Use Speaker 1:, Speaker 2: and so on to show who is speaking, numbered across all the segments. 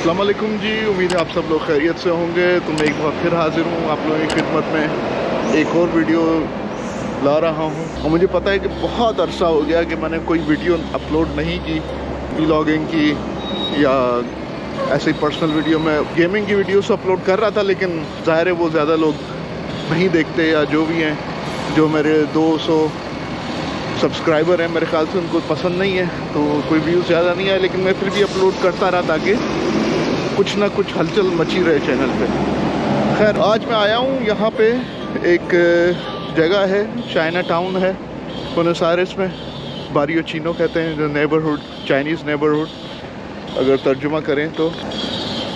Speaker 1: अस्सलाम वालेकुम जी, उम्मीद है आप सब लोग खैरियत से होंगे। तो मैं एक बार फिर हाज़िर हूँ आप लोगों की खिदमत में एक और वीडियो ला रहा हूँ। और मुझे पता है कि बहुत अरसा हो गया कि मैंने कोई वीडियो अपलोड नहीं की, व्लॉगिंग की या ऐसे ही पर्सनल वीडियो। में गेमिंग की वीडियोस अपलोड कर रहा था, लेकिन ज़ाहिर है वो ज़्यादा लोग नहीं देखते, या जो भी हैं, जो मेरे 200 सब्सक्राइबर हैं मेरे ख्याल से उनको पसंद नहीं है, तो कोई व्यूज़ ज़्यादा नहीं आया। लेकिन मैं फिर भी अपलोड करता रहा ताकि कुछ ना कुछ हलचल मची रहे चैनल पे। खैर, आज मैं आया हूँ यहाँ पे, एक जगह है, चाइना टाउन है बुएनोस आयर्स में। बारियो चीनो कहते हैं, जो नेबरहुड, चाइनीज़ नेबरहुड अगर तर्जुमा करें तो।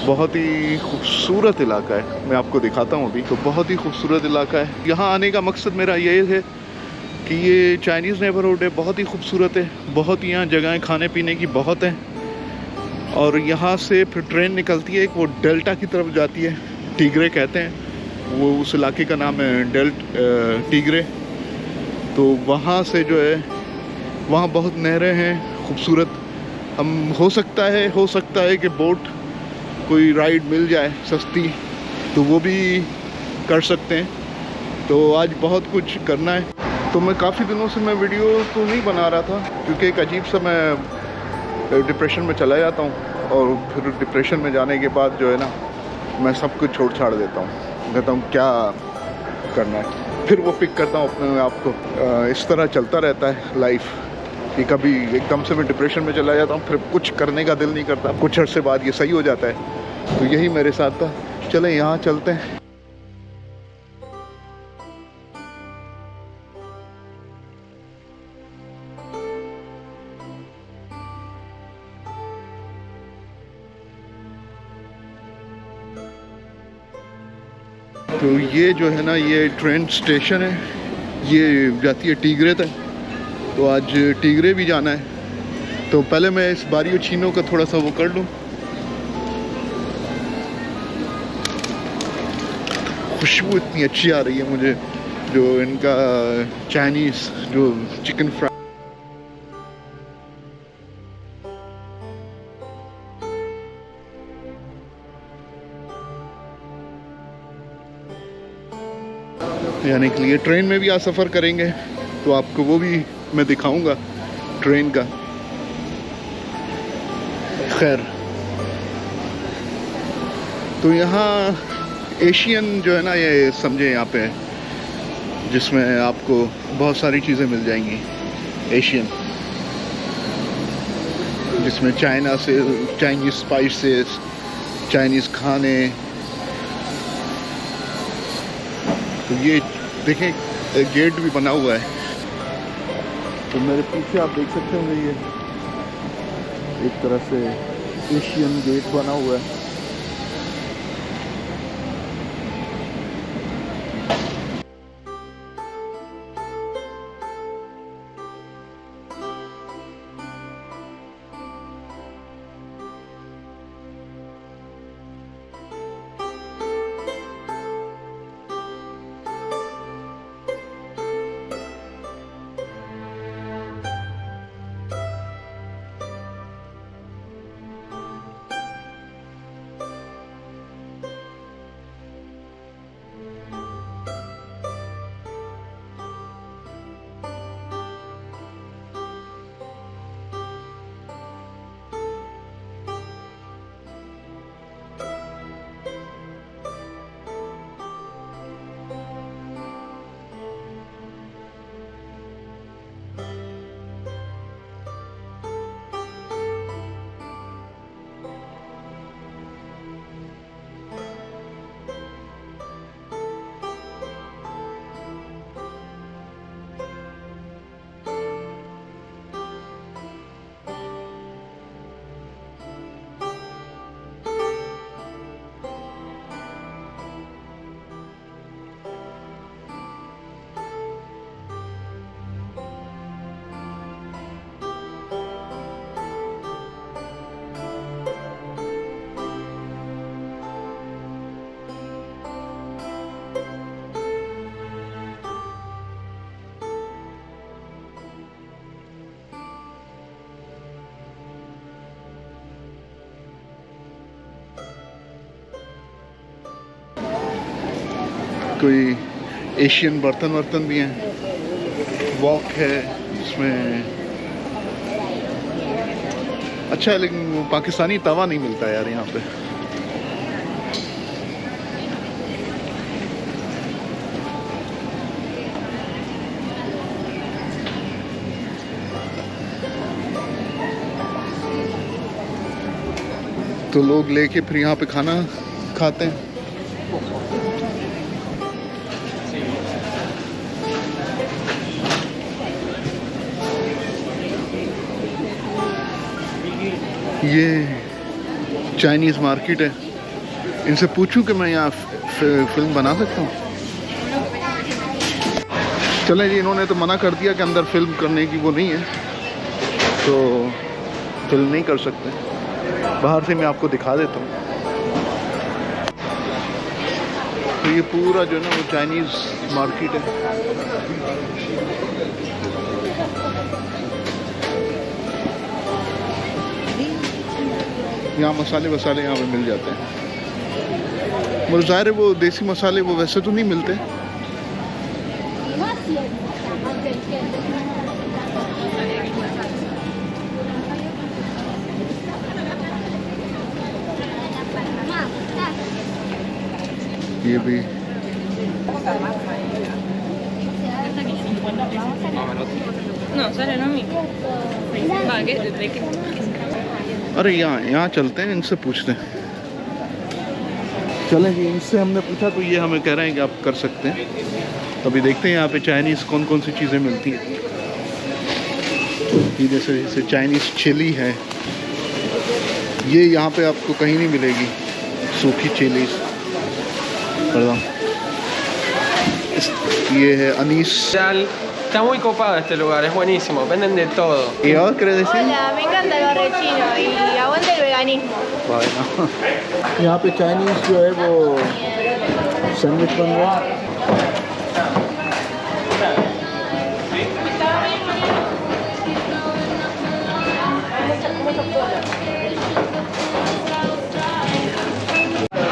Speaker 1: बहुत ही खूबसूरत इलाका है, मैं आपको दिखाता हूँ अभी। तो बहुत ही खूबसूरत इलाका है। यहाँ आने का मकसद मेरा ये है कि ये चाइनीज़ नेबरहुड है, बहुत ही खूबसूरत है। बहुत यहाँ जगहें खाने पीने की बहुत हैं। और यहाँ से फिर ट्रेन निकलती है, एक वो डेल्टा की तरफ जाती है, टीग्रे कहते हैं वो, उस इलाके का नाम है टीग्रे। तो वहाँ से जो है, वहाँ बहुत नहरें हैं खूबसूरत। हम हो सकता है कि बोट कोई राइड मिल जाए सस्ती, तो वो भी कर सकते हैं। तो आज बहुत कुछ करना है। तो मैं काफ़ी दिनों से मैं वीडियो तो नहीं बना रहा था, क्योंकि एक अजीब सा मैं डिप्रेशन में चला जाता हूँ। और फिर डिप्रेशन में जाने के बाद जो है ना, मैं सब कुछ छोड़ छाड़ देता हूँ, कहता हूँ क्या करना है, फिर वो पिक करता हूँ अपने आप को। इस तरह चलता रहता है लाइफ कि कभी एकदम से मैं डिप्रेशन में चला जाता हूँ, फिर कुछ करने का दिल नहीं करता, कुछ अर्से बाद ये सही हो जाता है। तो यही मेरे साथ था। चलें यहाँ चलते हैं। तो ये जो है ना, ये ट्रेन स्टेशन है, ये जाती है टीग्रे तक। तो आज टीग्रे भी जाना है। तो पहले मैं इस बारियो चीनो का थोड़ा सा वो कर लूँ। खुशबू इतनी अच्छी आ रही है मुझे, जो इनका चाइनीज़ जो चिकन फ्राई। यानी के लिए ट्रेन में भी आज सफ़र करेंगे, तो आपको वो भी मैं दिखाऊंगा ट्रेन का। खैर, तो यहाँ एशियन जो है ना, ये समझे यहाँ पे, जिसमें आपको बहुत सारी चीज़ें मिल जाएंगी एशियन, जिसमें चाइना से चाइनीज़ स्पाइसेस, चाइनीज़ खाने। तो ये देखें, गेट भी बना हुआ है। तो मेरे पीछे आप देख सकते होंगे, ये एक तरह से एशियन गेट बना हुआ है। कोई एशियन बर्तन वर्तन भी हैं, वॉक है इसमें। अच्छा है, लेकिन वो पाकिस्तानी तवा नहीं मिलता यार यहाँ पे। तो लोग लेके फिर यहाँ पे खाना खाते हैं। ये चाइनीज़ मार्केट है। इनसे पूछूं कि मैं यहाँ फिल्म बना सकता हूँ? चलें जी, इन्होंने तो मना कर दिया कि अंदर फिल्म करने की वो नहीं है, तो फिल्म नहीं कर सकते। बाहर से मैं आपको दिखा देता हूँ। तो ये पूरा जो है ना वो चाइनीज़ मार्केट है। यहाँ मसाले वसाले यहाँ पे मिल जाते हैं। मगर ज़ाहिर है वो देसी मसाले वो वैसे तो नहीं मिलते। ये भी अरे यहाँ चलते हैं, इनसे पूछते हैं। चलें जी, इनसे हमने पूछा तो ये हमें कह रहे हैं कि आप कर सकते हैं। अभी देखते हैं यहाँ पे चाइनीज़ कौन कौन सी चीज़ें मिलती हैं। ये जैसे चाइनीज़ चिली है, ये यहाँ पे आपको कहीं नहीं मिलेगी, सूखी चिलीज़। ये है Anees.
Speaker 2: Está muy copado este lugar, es buenísimo, venden de todo.
Speaker 1: ¿Y ahora querés decir?
Speaker 3: Hola, me encanta el barrio chino y aguante el veganismo.
Speaker 1: bueno, यहाँ पे चाइनीज़ जो है वो सैंडविच बन रहा है।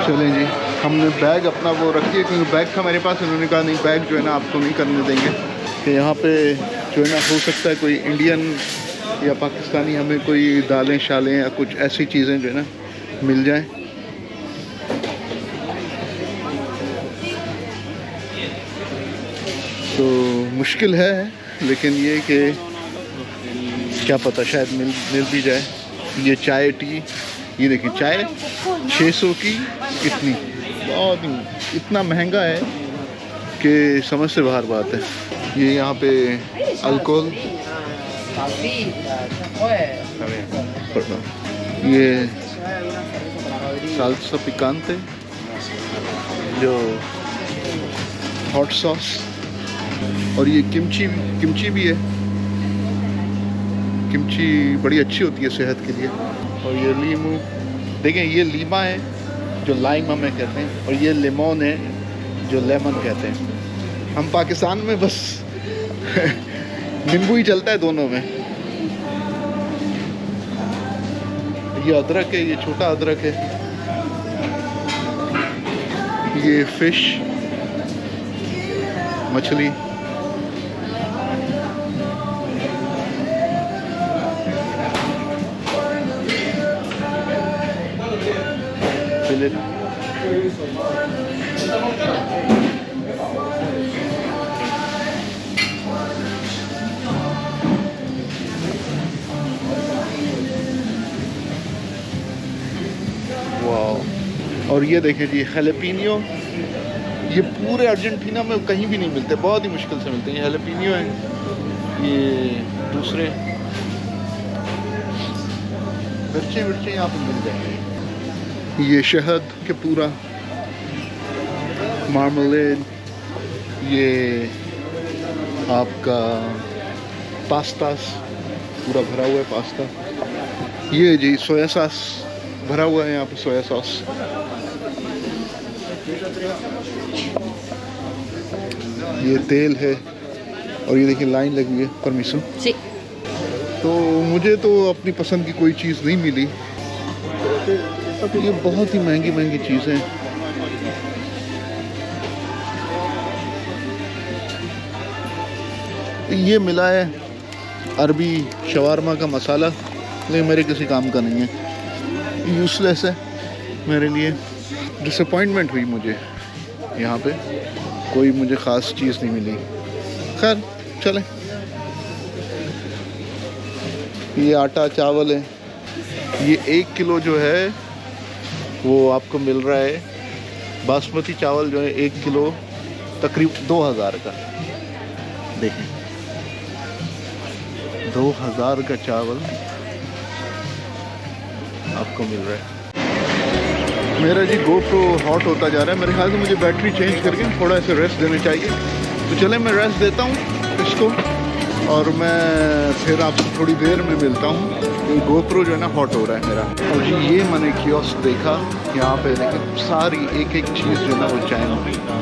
Speaker 1: चलें जी, हमने बैग अपना वो रख दिया क्योंकि बैग था मेरे पास। उन्होंने कहा नहीं, बैग जो है ना आपको नहीं करने देंगे। कि यहाँ पे जो है ना हो सकता है कोई इंडियन या पाकिस्तानी हमें कोई दालें शालें या कुछ ऐसी चीज़ें जो है ना मिल जाएं। तो मुश्किल है, लेकिन ये कि क्या पता शायद मिल भी जाए। ये चाय टी, ये देखिए चाय 600 की इतनी, बहुत इतना महंगा है कि समझ से बाहर बात है। ये यहाँ पे अल्कोहल, ये साल्सा पिकांते, जो हॉट सॉस, और ये किमची भी है। किमची बड़ी अच्छी होती है सेहत के लिए। और ये लीमू, देखें ये लीमा है जो लाइम हमें कहते हैं, और ये लेमन है जो लेमन कहते हैं। हम पाकिस्तान में बस नींबू ही चलता है दोनों में। ये अदरक है, ये छोटा अदरक है। ये फिश, मछली, फिलेट, और ये देखें जी हैलेपिनियो। ये पूरे अर्जेंटीना में कहीं भी नहीं मिलते, बहुत ही मुश्किल से मिलते हैं। ये हैलेपिनियो है, ये दूसरे मिर्चे यहाँ पे मिल जाएंगे। ये शहद के पूरा मार्मलेड, ये आपका पास्तास पूरा भरा हुआ है पास्ता। ये जी सोया सॉस भरा हुआ है यहाँ पे, सोया सॉस। ये तेल है, और ये देखिए लाइन लगी हुई है। Permission
Speaker 3: Sí.
Speaker 1: तो मुझे तो अपनी पसंद की कोई चीज़ नहीं मिली। ये बहुत ही महंगी चीज़ें। ये मिला है अरबी शवारमा का मसाला, लेकिन मेरे किसी काम का नहीं है, यूज़लेस है मेरे लिए। डिसअपॉइंटमेंट हुई मुझे, यहाँ पे कोई मुझे ख़ास चीज़ नहीं मिली। खैर चलें। ये आटा चावल है, ये 1 किलो जो है वो आपको मिल रहा है। बासमती चावल जो है 1 किलो तकरीबन 2000 का। देखें 2000 का चावल आपको मिल रहा है। मेरा जी GoPro हॉट होता जा रहा है, मेरे ख्याल से मुझे बैटरी चेंज करके थोड़ा ऐसे रेस्ट देना चाहिए। तो चले मैं रेस्ट देता हूँ इसको और मैं फिर आपसे थोड़ी देर में मिलता हूँ। ये GoPro जो है ना हॉट हो रहा है मेरा। और जी ये मैंने कियोस्क देखा, यहाँ पे लेकिन सारी एक एक चीज़ जो है ना वो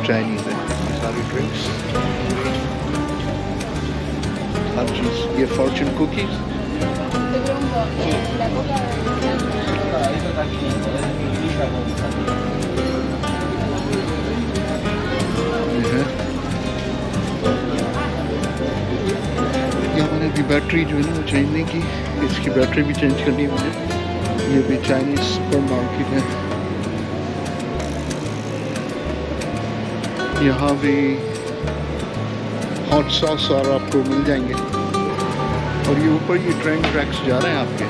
Speaker 1: चाइनीज़ है, सारी ड्रिंक्स, हर चीज़। ये फॉर्चून कुकीज़, यहाँ मैंने अभी बैटरी जो है ना वो चेंज नहीं की, इसकी बैटरी भी चेंज करनी है मुझे। ये भी चाइनीज सुपर मार्केट है, यहाँ भी हॉट सॉस और आपको मिल जाएंगे। और ये ऊपर ये ट्रेन ट्रैक्स जा रहे हैं आपके।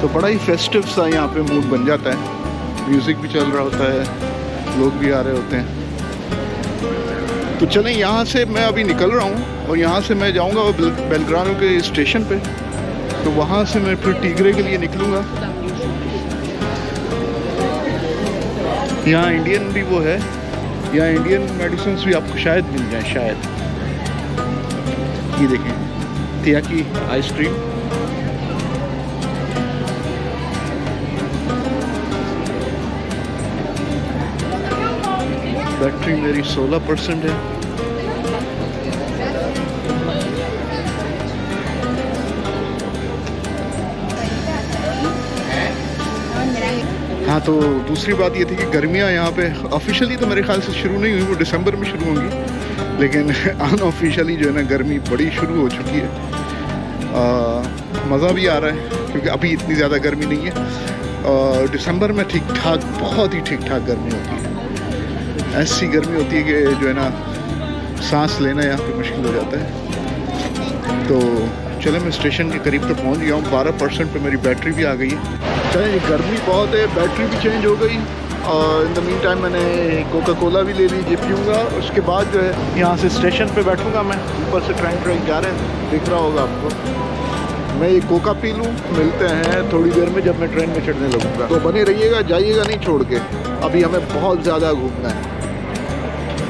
Speaker 1: तो बड़ा ही फेस्टिव सा यहाँ पे मूड बन जाता है, म्यूज़िक भी चल रहा होता है, लोग भी आ रहे होते हैं। तो चलें, यहाँ से मैं अभी निकल रहा हूँ और यहाँ से मैं जाऊँगा बेलग्रानो के स्टेशन पे। तो वहाँ से मैं फिर टीग्रे के लिए निकलूँगा। यहाँ इंडियन भी वो है, यहाँ इंडियन मेडिसिन भी आपको शायद मिल जाए, शायद। ये देखें तियाकी आइसक्रीम, बैटरी मेरी 16% है। हाँ, तो दूसरी बात ये थी कि गर्मियाँ यहाँ पे ऑफिशियली तो मेरे ख्याल से शुरू नहीं हुई, वो दिसंबर में शुरू होंगी, लेकिन अनऑफिशियली जो है ना गर्मी बड़ी शुरू हो चुकी है। मज़ा भी आ रहा है क्योंकि अभी इतनी ज़्यादा गर्मी नहीं है। और दिसंबर में ठीक ठाक, बहुत ही ठीक ठाक गर्मी होती है। ऐसी गर्मी होती है कि जो है ना सांस लेना यहाँ पे मुश्किल हो जाता है। तो चले मैं स्टेशन के करीब तो पहुँच गया हूँ, 12% पे मेरी बैटरी भी आ गई है। चले, गर्मी बहुत है, बैटरी भी चेंज हो गई और इन द मीन टाइम मैंने कोका कोला भी ले ली, ये पीऊँगा। उसके बाद जो है यहाँ से स्टेशन पे बैठूँगा मैं, ऊपर से ट्रेन जा रहे हैं, दिख रहा होगा आपको। मैं ये कोका पी लूँ, मिलते हैं थोड़ी देर में जब मैं ट्रेन में चढ़ने लगूँगा। तो बने रहिएगा, जाइएगा नहीं छोड़ के, अभी हमें बहुत ज़्यादा घूमना है।